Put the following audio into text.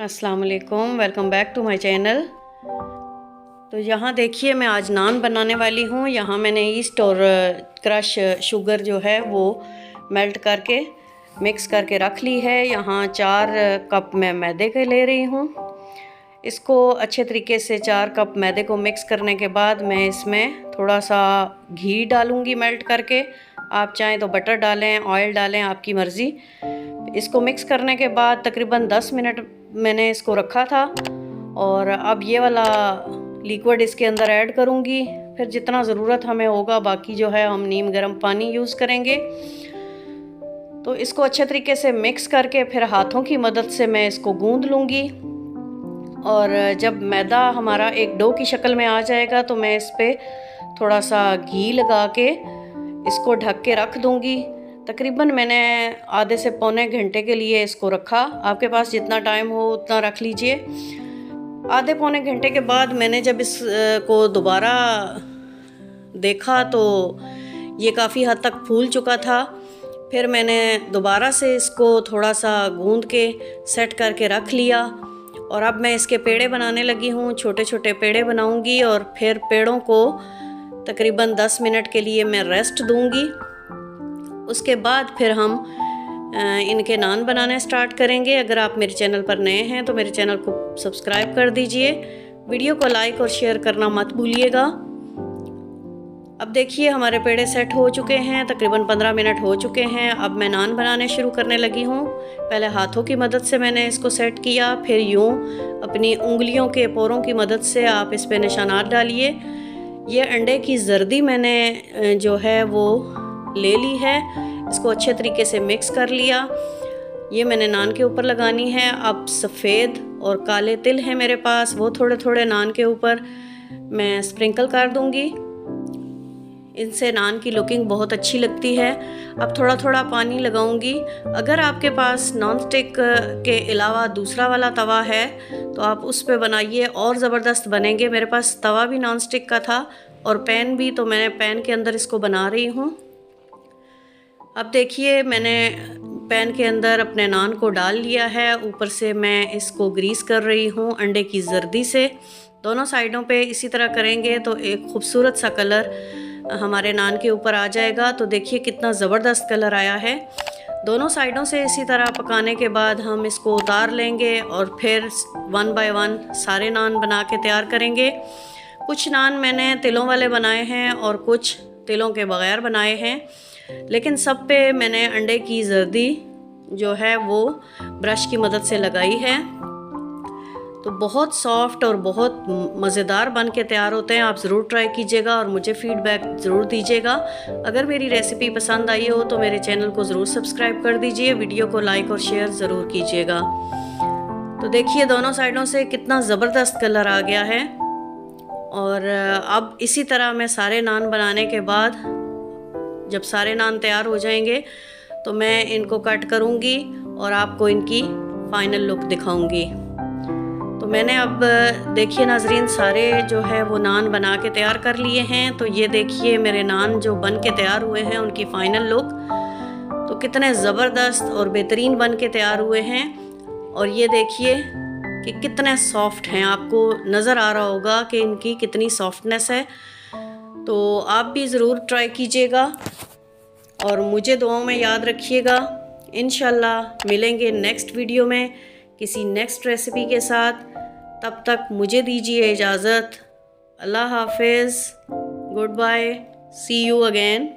अस्सलाम वालेकुम, welcome back to my channel. तो यहाँ देखिए मैं आज नान बनाने वाली हूँ। यहाँ मैंने ईस्ट और क्रश शुगर जो है वो मेल्ट करके मिक्स करके रख ली है। यहाँ 4 कप मैं मैदे के ले रही हूँ। इसको अच्छे तरीके से 4 कप मैदे को मिक्स करने के बाद मैं इसमें थोड़ा सा घी डालूँगी मेल्ट करके। आप चाहें तो बटर डालें, ऑयल डालें, आपकी मर्ज़ी। इसको मिक्स करने के बाद तकरीबन 10 मिनट मैंने इसको रखा था और अब ये वाला लिक्विड इसके अंदर ऐड करूँगी। फिर जितना ज़रूरत हमें होगा, बाकी जो है हम नीम गर्म पानी यूज़ करेंगे। तो इसको अच्छे तरीके से मिक्स करके फिर हाथों की मदद से मैं इसको गूंद लूँगी। और जब मैदा हमारा एक डो की शक्ल में आ जाएगा तो मैं इस पर थोड़ा सा घी लगा के इसको ढक के रख दूँगी। तकरीबन मैंने आधे से पौने घंटे के लिए इसको रखा। आपके पास जितना टाइम हो उतना रख लीजिए। आधे पौने घंटे के बाद मैंने जब इसको दोबारा देखा तो ये काफ़ी हद तक फूल चुका था। फिर मैंने दोबारा से इसको थोड़ा सा गूंद के सेट करके रख लिया और अब मैं इसके पेड़े बनाने लगी हूँ। छोटे छोटे पेड़े बनाऊँगी और फिर पेड़ों को तकरीबन 10 मिनट के लिए मैं रेस्ट दूँगी। उसके बाद फिर हम इनके नान बनाने स्टार्ट करेंगे। अगर आप मेरे चैनल पर नए हैं तो मेरे चैनल को सब्सक्राइब कर दीजिए। वीडियो को लाइक और शेयर करना मत भूलिएगा। अब देखिए हमारे पेड़े सेट हो चुके हैं। तकरीबन 15 मिनट हो चुके हैं। अब मैं नान बनाने शुरू करने लगी हूँ। पहले हाथों की मदद से मैंने इसको सेट किया, फिर यूँ अपनी उंगलियों के पोरों की मदद से आप इस पर निशानात डालिए। ये अंडे की जर्दी मैंने जो है वो ले ली है। इसको अच्छे तरीके से मिक्स कर लिया। ये मैंने नान के ऊपर लगानी है। अब सफ़ेद और काले तिल हैं मेरे पास, वो थोड़े थोड़े नान के ऊपर मैं स्प्रिंकल कर दूंगी। इनसे नान की लुकिंग बहुत अच्छी लगती है। अब थोड़ा थोड़ा पानी लगाऊंगी। अगर आपके पास नॉन स्टिक के अलावा दूसरा वाला तवा है तो आप उस पे बनाइए, और ज़बरदस्त बनेंगे। मेरे पास तवा भी नॉन स्टिक का था और पैन भी, तो मैंने पैन के अंदर इसको बना रही हूँ। अब देखिए मैंने पैन के अंदर अपने नान को डाल लिया है। ऊपर से मैं इसको ग्रीस कर रही हूँ अंडे की जर्दी से। दोनों साइडों पे इसी तरह करेंगे तो एक खूबसूरत सा कलर हमारे नान के ऊपर आ जाएगा। तो देखिए कितना ज़बरदस्त कलर आया है। दोनों साइडों से इसी तरह पकाने के बाद हम इसको उतार लेंगे और फिर 1 बाय 1 सारे नान बना के तैयार करेंगे। कुछ नान मैंने तिलों वाले बनाए हैं और कुछ तिलों के बग़ैर बनाए हैं, लेकिन सब पे मैंने अंडे की जर्दी जो है वो ब्रश की मदद से लगाई है। तो बहुत सॉफ्ट और बहुत मज़ेदार बन के तैयार होते हैं। आप ज़रूर ट्राई कीजिएगा और मुझे फ़ीडबैक ज़रूर दीजिएगा। अगर मेरी रेसिपी पसंद आई हो तो मेरे चैनल को ज़रूर सब्सक्राइब कर दीजिए। वीडियो को लाइक और शेयर ज़रूर कीजिएगा। तो देखिए दोनों साइडों से कितना ज़बरदस्त कलर आ गया है। और अब इसी तरह मैं सारे नान बनाने के बाद जब सारे नान तैयार हो जाएंगे तो मैं इनको कट करूंगी और आपको इनकी फाइनल लुक दिखाऊंगी। तो मैंने अब देखिए नाजरीन सारे जो है वो नान बना के तैयार कर लिए हैं। तो ये देखिए मेरे नान जो बन के तैयार हुए हैं, उनकी फ़ाइनल लुक तो कितने ज़बरदस्त और बेहतरीन बन के तैयार हुए हैं। और ये देखिए कि कितने सॉफ्ट हैं। आपको नज़र आ रहा होगा कि इनकी कितनी सॉफ्टनेस है। तो आप भी ज़रूर ट्राई कीजिएगा और मुझे दुआओं में याद रखिएगा। इंशाल्लाह मिलेंगे नेक्स्ट वीडियो में किसी नेक्स्ट रेसिपी के साथ। तब तक मुझे दीजिए इजाज़त। अल्लाह हाफिज़, good bye, see you again.